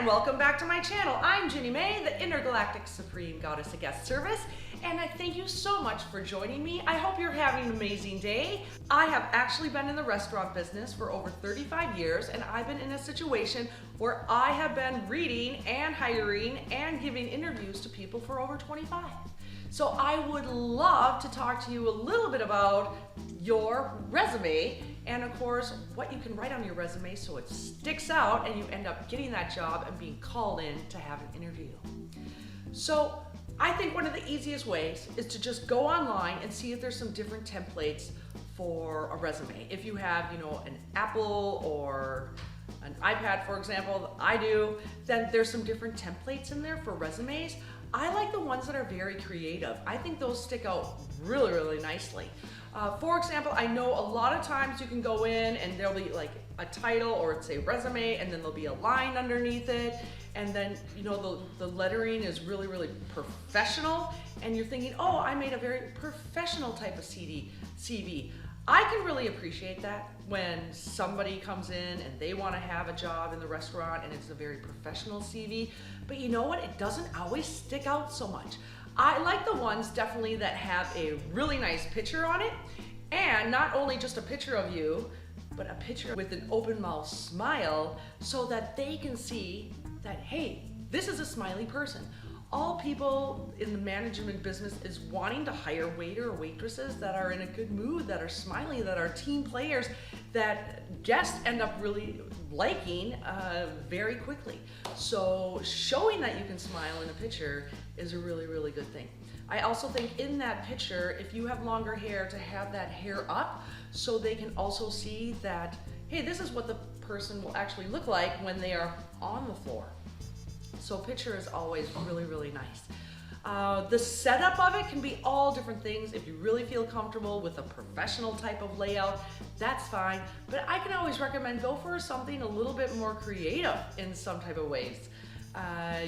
and welcome back to my channel. I'm Ginny Mae, the Intergalactic Supreme Goddess of Guest Service, and I thank you so much for joining me. I hope you're having an amazing day. I have actually been in the restaurant business for over 35 years, and I've been in a situation where I have been reading and hiring and giving interviews to people for over 25. So I would love to talk to you a little bit about your resume and of course what you can write on your resume so it sticks out and you end up getting that job and being called in to have an interview. So I think one of the easiest ways is to just go online and see if there's some different templates for a resume. If you have, an Apple or an iPad, for example, I do, then there's some different templates in there for resumes. I like the ones that are very creative. I think those stick out really, really nicely. For example, I know a lot of times you can go in and there'll be like a title or it's a resume and then there'll be a line underneath it. And then, the lettering is really, really professional. And you're thinking, oh, I made a very professional type of CV. I can really appreciate that when somebody comes in and they want to have a job in the restaurant and it's a very professional CV. But you know what? It doesn't always stick out so much. I like the ones definitely that have a really nice picture on it, and not only just a picture of you, but a picture with an open mouth smile so that they can see that, hey, this is a smiley person. All people in the management business is wanting to hire waiter or waitresses that are in a good mood, that are smiley, that are team players, that guests end up really liking very quickly. So showing that you can smile in a picture is a really, really good thing. I also think in that picture, if you have longer hair, to have that hair up so they can also see that, hey, this is what the person will actually look like when they are on the floor. So picture is always really, really nice. The setup of it can be all different things. If you really feel comfortable with a professional type of layout, that's fine. But I can always recommend go for something a little bit more creative in some type of ways.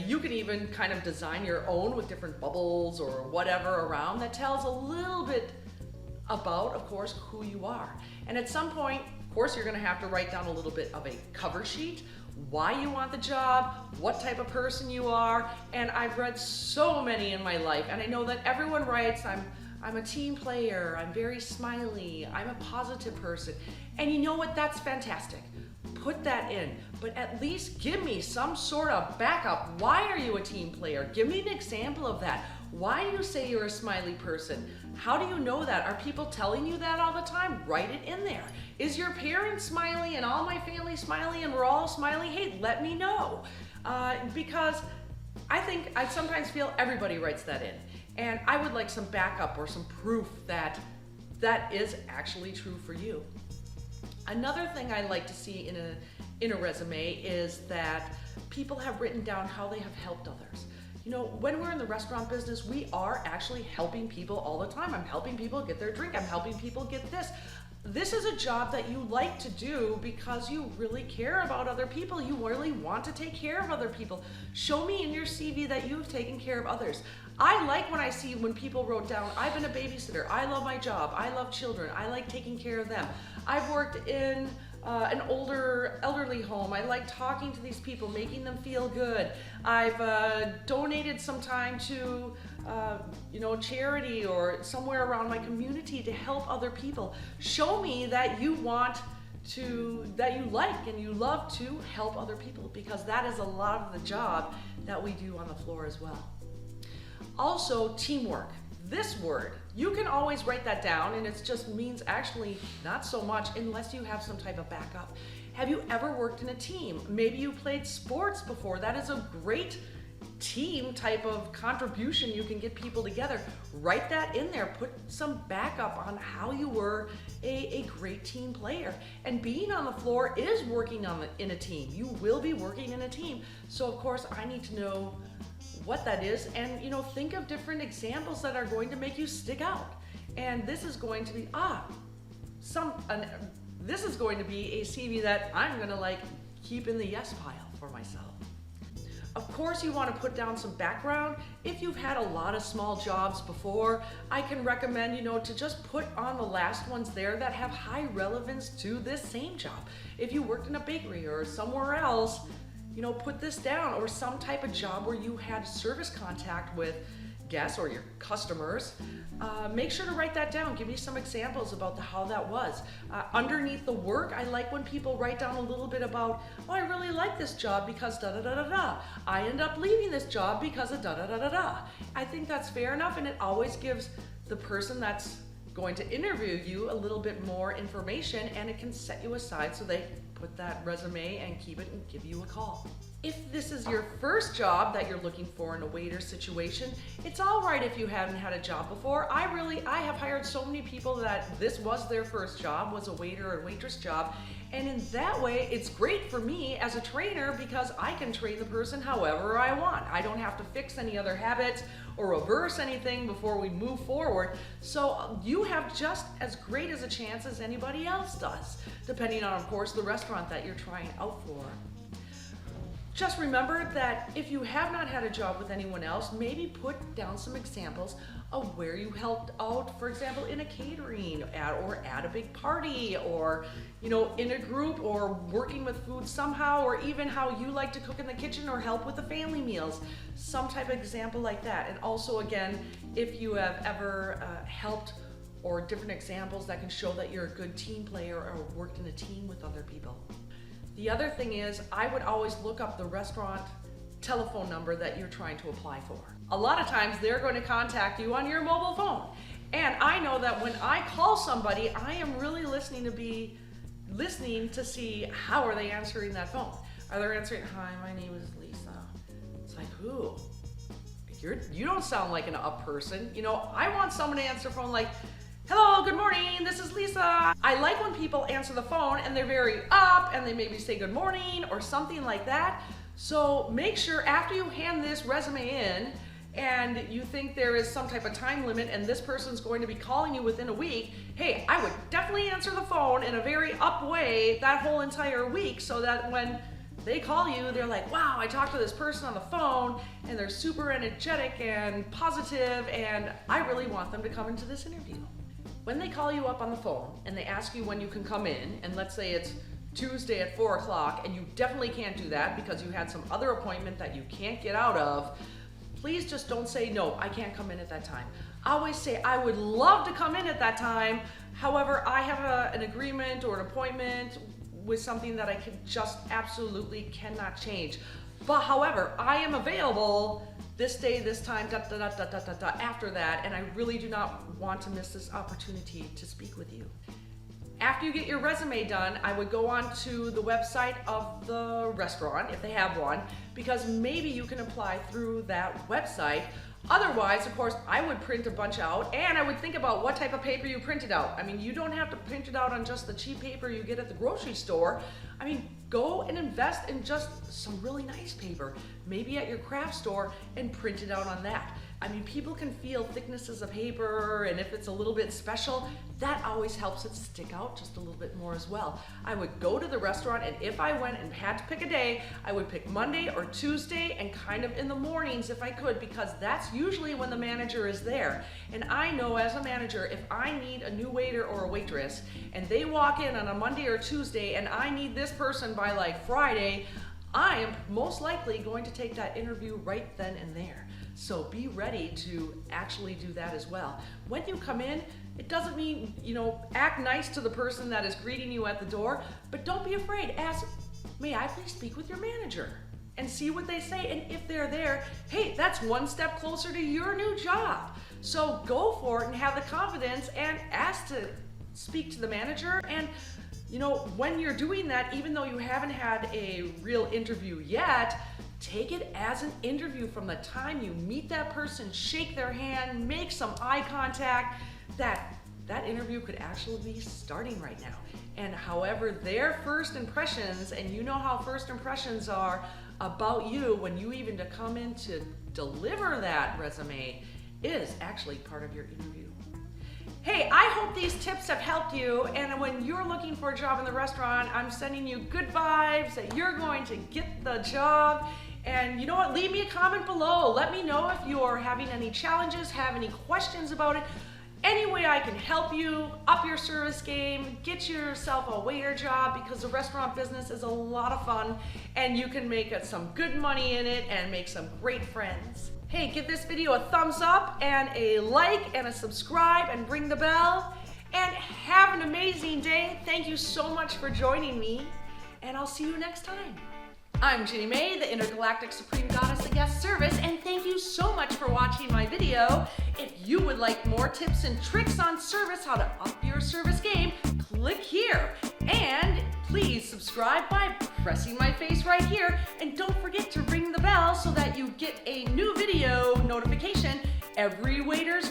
You can even kind of design your own with different bubbles or whatever around that tells a little bit about, of course, who you are. And at some point, of course, you're gonna have to write down a little bit of a cover sheet, why you want the job, what type of person you are, and I've read so many in my life, and I know that everyone writes, I'm a team player, I'm very smiley, I'm a positive person, and you know what, that's fantastic. Put that in, but at least give me some sort of backup. Why are you a team player? Give me an example of that. Why do you say you're a smiley person? How do you know that? Are people telling you that all the time? Write it in there. Is your parents smiley and all my family smiley and we're all smiley? Hey, let me know. Because I sometimes feel everybody writes that in. And I would like some backup or some proof that that is actually true for you. Another thing I like to see in a resume is that people have written down how they have helped others. When we're in the restaurant business, we are actually helping people all the time. I'm helping people get their drink. I'm helping people get this. This is a job that you like to do because you really care about other people. You really want to take care of other people. Show me in your CV that you've taken care of others. I like when people wrote down, I've been a babysitter. I love my job. I love children. I like taking care of them. I've worked in an elderly home. I like talking to these people, making them feel good. I've donated some time to charity or somewhere around my community to help other people. Show me that you like and you love to help other people, because that is a lot of the job that we do on the floor as well. Also, teamwork. This word, you can always write that down, and it just means actually not so much unless you have some type of backup. Have you ever worked in a team? Maybe you played sports before. That is a great team type of contribution. You can get people together. Write that in there. Put some backup on how you were a great team player. And being on the floor is working in a team. You will be working in a team. So of course I need to know what that is, and think of different examples that are going to make you stick out. And this is going to be this is going to be a CV that I'm gonna keep in the yes pile for myself. Of course, you want to put down some background. If you've had a lot of small jobs before, I can recommend, to just put on the last ones there that have high relevance to this same job. If you worked in a bakery or somewhere else, put this down, or some type of job where you had service contact with guests or your customers. Make sure to write that down. Give me some examples about how that was. Underneath the work, I like when people write down a little bit about, oh, I really like this job because da da da da da. I end up leaving this job because of da da da da da. I think that's fair enough, and it always gives the person that's going to interview you a little bit more information, and it can set you aside so they put that resume and keep it and give you a call. If this is your first job that you're looking for in a waiter situation, it's all right if you haven't had a job before. I have hired so many people that this was their first job, was a waiter or waitress job. And in that way, it's great for me as a trainer because I can train the person however I want. I don't have to fix any other habits or reverse anything before we move forward. So you have just as great as a chance as anybody else does, depending on, of course, the restaurant that you're trying out for. Just remember that if you have not had a job with anyone else, maybe put down some examples of where you helped out, for example, in a catering or at a big party, or in a group, or working with food somehow, or even how you like to cook in the kitchen or help with the family meals. Some type of example like that. And also, again, if you have ever helped, or different examples that can show that you're a good team player or worked in a team with other people. The other thing is, I would always look up the restaurant telephone number that you're trying to apply for. A lot of times they're going to contact you on your mobile phone. And I know that when I call somebody, I am really listening to see how are they answering that phone. Are they answering, "Hi, my name is Lisa." It's like, who? You don't sound like an up person. I want someone to answer the phone like, "Hello, good morning, this is Lisa." I like when people answer the phone and they're very up and they maybe say good morning or something like that. So make sure after you hand this resume in and you think there is some type of time limit and this person's going to be calling you within a week, hey, I would definitely answer the phone in a very up way that whole entire week, so that when they call you, they're like, wow, I talked to this person on the phone and they're super energetic and positive, and I really want them to come into this interview. When they call you up on the phone and they ask you when you can come in, and let's say it's Tuesday at 4 o'clock and you definitely can't do that because you had some other appointment that you can't get out of, please just don't say, no, I can't come in at that time. Always say, I would love to come in at that time. However, I have an agreement or an appointment with something that I just absolutely cannot change. But however, I am available this day, this time, after that, and I really do not want to miss this opportunity to speak with you. After you get your resume done, I would go on to the website of the restaurant, if they have one, because maybe you can apply through that website. Otherwise, of course, I would print a bunch out, and I would think about what type of paper you printed out. I mean, you don't have to print it out on just the cheap paper you get at the grocery store. I mean, go and invest in just some really nice paper, maybe at your craft store, and print it out on that. I mean, people can feel thicknesses of paper, and if it's a little bit special, that always helps it stick out just a little bit more as well. I would go to the restaurant, and if I went and had to pick a day, I would pick Monday or Tuesday, and kind of in the mornings if I could, because that's usually when the manager is there. And I know as a manager, if I need a new waiter or a waitress, and they walk in on a Monday or Tuesday, and I need this person by like Friday, I am most likely going to take that interview right then and there. So be ready to actually do that as well. When you come in, it doesn't mean, act nice to the person that is greeting you at the door, but don't be afraid. Ask, may I please speak with your manager? And see what they say. And if they're there, hey, that's one step closer to your new job. So go for it and have the confidence and ask to speak to the manager. And when you're doing that, even though you haven't had a real interview yet, take it as an interview from the time you meet that person, shake their hand, make some eye contact. That interview could actually be starting right now. And however, their first impressions, and you know how first impressions are about you when you even to come in to deliver that resume, is actually part of your interview. Hey, I hope these tips have helped you, and when you're looking for a job in the restaurant, I'm sending you good vibes that you're going to get the job. And you know what, leave me a comment below. Let me know if you're having any challenges, have any questions about it. any way I can help you up your service game, get yourself a waiter job, because the restaurant business is a lot of fun and you can make some good money in it and make some great friends. Hey, give this video a thumbs up and a like and a subscribe and ring the bell. And have an amazing day. Thank you so much for joining me, and I'll see you next time. I'm Ginny Mae, the Intergalactic Supreme Goddess of Guest Service, and thank you so much for watching my video. If you would like more tips and tricks on service, how to up your service game, click here. And please subscribe by pressing my face right here, and don't forget to ring the bell so that you get a new video notification every waiter's